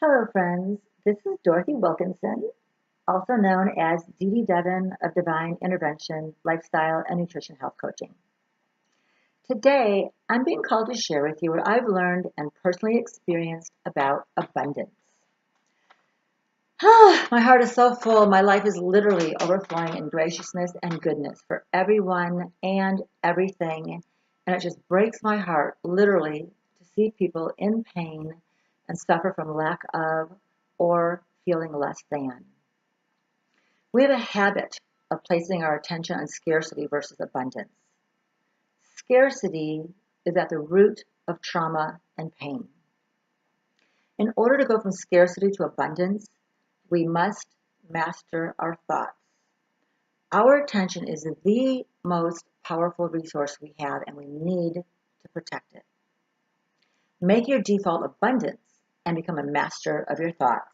Hello, friends. This is Dorothy Wilkinson, also known as Dee-Dee Devon of Divine Intervention, Lifestyle and Nutrition Health Coaching. Today, I'm being called to share with you what I've learned and personally experienced about abundance. My heart is so full. My life is literally overflowing in graciousness and goodness for everyone and everything. And it just breaks my heart, literally, to see people in pain and suffer from lack of or feeling less than. We have a habit of placing our attention on scarcity versus abundance. Scarcity is at the root of trauma and pain. In order to go from scarcity to abundance, we must master our thoughts. Our attention is the most powerful resource we have, and we need to protect it. Make your default abundance and become a master of your thoughts.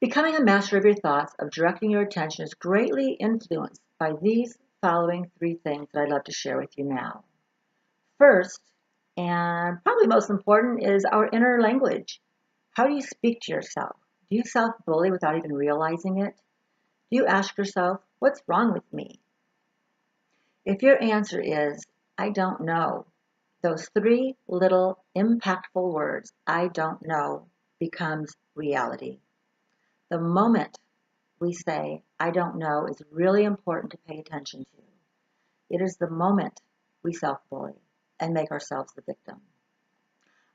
Becoming a master of your thoughts, of directing your attention, is greatly influenced by these following three things that I'd love to share with you now. First, and probably most important, is our inner language. How do you speak to yourself? Do you self-bully without even realizing it? Do you ask yourself, what's wrong with me? If your answer is, I don't know, those three little impactful words, I don't know, becomes reality. The moment we say, I don't know, is really important to pay attention to. It is the moment we self-bully and make ourselves the victim.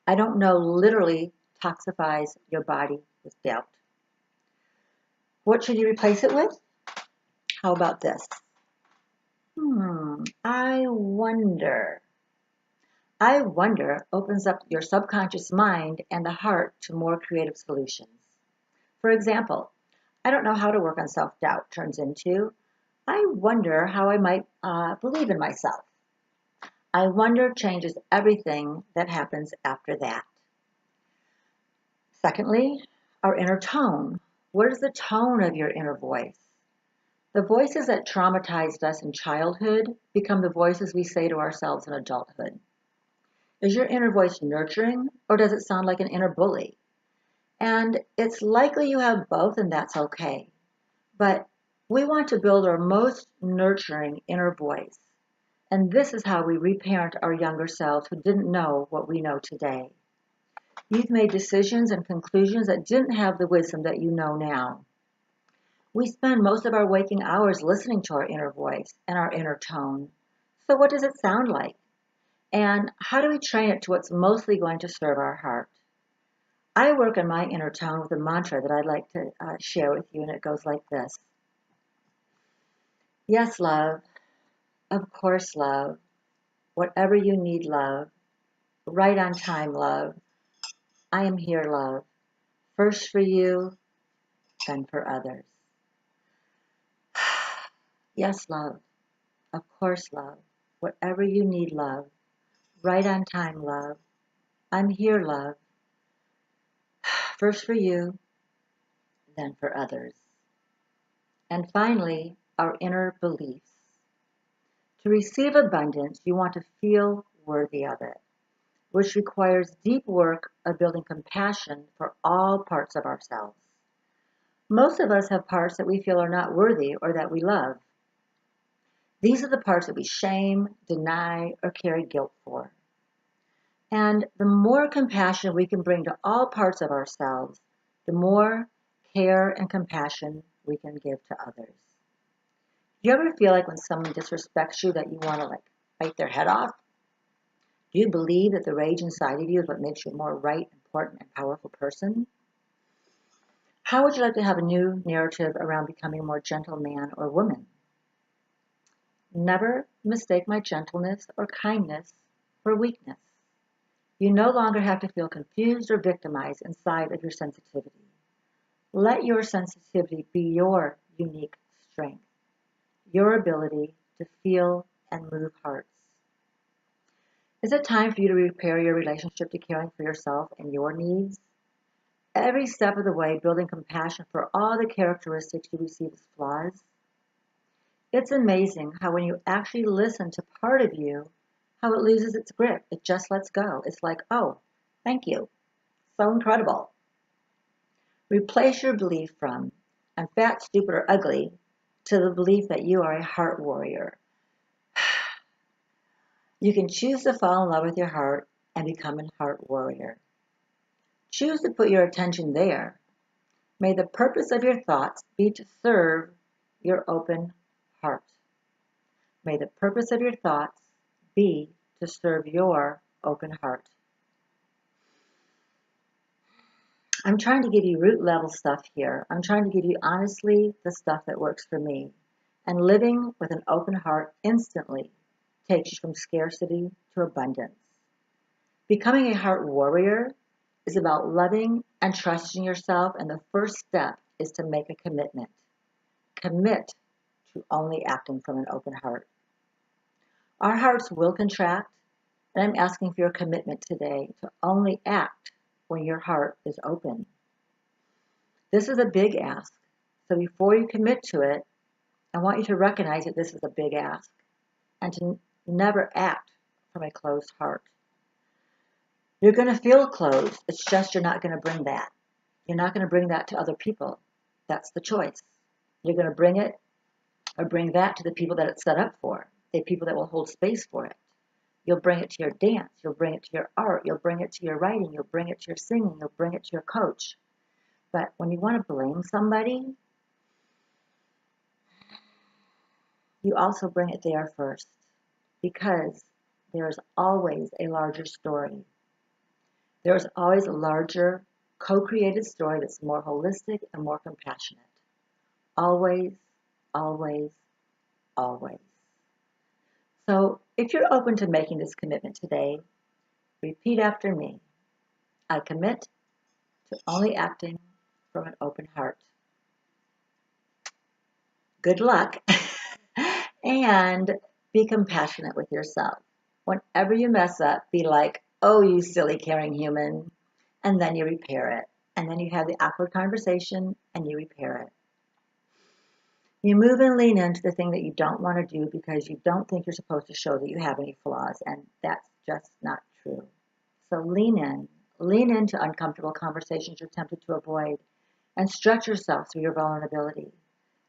I don't know literally toxifies your body with doubt. What should you replace it with? How about this? I wonder. I wonder opens up your subconscious mind and the heart to more creative solutions. For example, I don't know how to work on self-doubt turns into, I wonder how I might believe in myself. I wonder changes everything that happens after that. Secondly, our inner tone. What is the tone of your inner voice? The voices that traumatized us in childhood become the voices we say to ourselves in adulthood. Is your inner voice nurturing, or does it sound like an inner bully? And it's likely you have both, and that's okay. But we want to build our most nurturing inner voice. And this is how we reparent our younger selves who didn't know what we know today. You've made decisions and conclusions that didn't have the wisdom that you know now. We spend most of our waking hours listening to our inner voice and our inner tone. So what does it sound like? And how do we train it to what's mostly going to serve our heart? I work on my inner tone with a mantra that I'd like to share with you, and it goes like this. Yes, love. Of course, love. Whatever you need, love. Right on time, love. I am here, love. First for you, then for others. Yes, love. Of course, love. Whatever you need, love. Right on time, love. I'm here, love. First for you, then for others. And finally, our inner beliefs. To receive abundance, you want to feel worthy of it, which requires deep work of building compassion for all parts of ourselves. Most of us have parts that we feel are not worthy or that we love. These are the parts that we shame, deny, or carry guilt for. And the more compassion we can bring to all parts of ourselves, the more care and compassion we can give to others. Do you ever feel like when someone disrespects you that you want to bite their head off? Do you believe that the rage inside of you is what makes you a more right, important, and powerful person? How would you like to have a new narrative around becoming a more gentle man or woman? Never mistake my gentleness or kindness for weakness. You no longer have to feel confused or victimized inside of your sensitivity. Let your sensitivity be your unique strength, your ability to feel and move hearts. Is it time for you to repair your relationship to caring for yourself and your needs? Every step of the way, building compassion for all the characteristics you receive as flaws. It's amazing how when you actually listen to part of you, how it loses its grip. It just lets go. It's like, oh, thank you. So incredible. Replace your belief from "I'm fat, stupid, or ugly" to the belief that you are a heart warrior. You can choose to fall in love with your heart and become a heart warrior. Choose to put your attention there. May the purpose of your thoughts be to serve your open heart. May the purpose of your thoughts be to serve your open heart. I'm trying to give you root level stuff here. I'm trying to give you honestly the stuff that works for me. And living with an open heart instantly takes you from scarcity to abundance. Becoming a heart warrior is about loving and trusting yourself, and the first step is to make a commitment. Commit to only acting from an open heart. Our hearts will contract, and I'm asking for your commitment today to only act when your heart is open. This is a big ask, so before you commit to it, I want you to recognize that this is a big ask and to never act from a closed heart. You're going to feel closed, it's just you're not going to bring that. You're not going to bring that to other people. That's the choice. You're going to bring it or bring that to the people that it's set up for, the people that will hold space for it. You'll bring it to your dance, you'll bring it to your art, you'll bring it to your writing, you'll bring it to your singing, you'll bring it to your coach. But when you want to blame somebody, you also bring it there first, because there is always a larger story. There is always a larger, co-created story that's more holistic and more compassionate. Always, always, always. So if you're open to making this commitment today, repeat after me. I commit to only acting from an open heart. Good luck. And be compassionate with yourself. Whenever you mess up, be like, "Oh, you silly caring human." And then you repair it. And then you have the awkward conversation and you repair it. You move and lean into the thing that you don't want to do because you don't think you're supposed to show that you have any flaws, and that's just not true. So lean into uncomfortable conversations you're tempted to avoid, and stretch yourself through your vulnerability.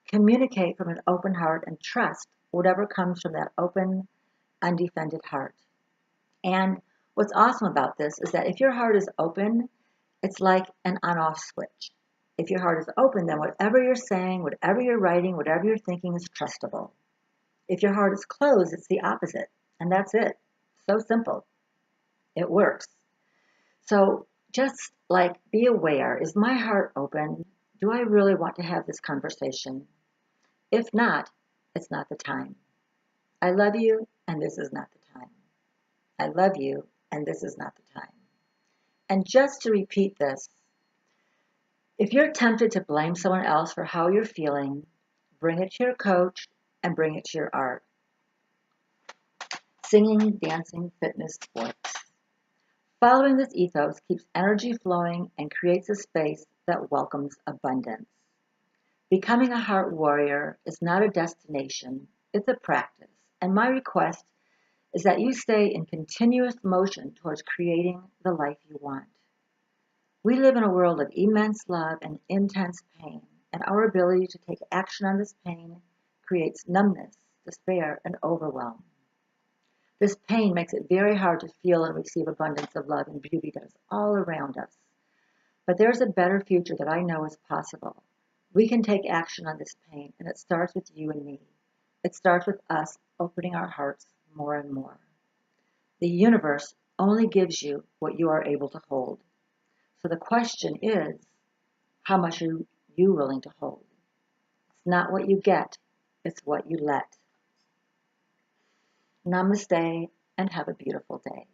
Communicate from an open heart and trust whatever comes from that open, undefended heart. And what's awesome about this is that if your heart is open, it's like an on-off switch. If your heart is open, then whatever you're saying, whatever you're writing, whatever you're thinking is trustable. If your heart is closed, it's the opposite. And that's it. So simple. It works. So just like be aware, is my heart open? Do I really want to have this conversation? If not, it's not the time. I love you, and this is not the time. I love you, and this is not the time. And just to repeat this, if you're tempted to blame someone else for how you're feeling, bring it to your coach and bring it to your art. Singing, dancing, fitness, sports. Following this ethos keeps energy flowing and creates a space that welcomes abundance. Becoming a heart warrior is not a destination, it's a practice. And my request is that you stay in continuous motion towards creating the life you want. We live in a world of immense love and intense pain, and our ability to take action on this pain creates numbness, despair, and overwhelm. This pain makes it very hard to feel and receive abundance of love and beauty that is all around us. But there's a better future that I know is possible. We can take action on this pain, and it starts with you and me. It starts with us opening our hearts more and more. The universe only gives you what you are able to hold. So the question is, how much are you willing to hold? It's not what you get, it's what you let. Namaste, and have a beautiful day.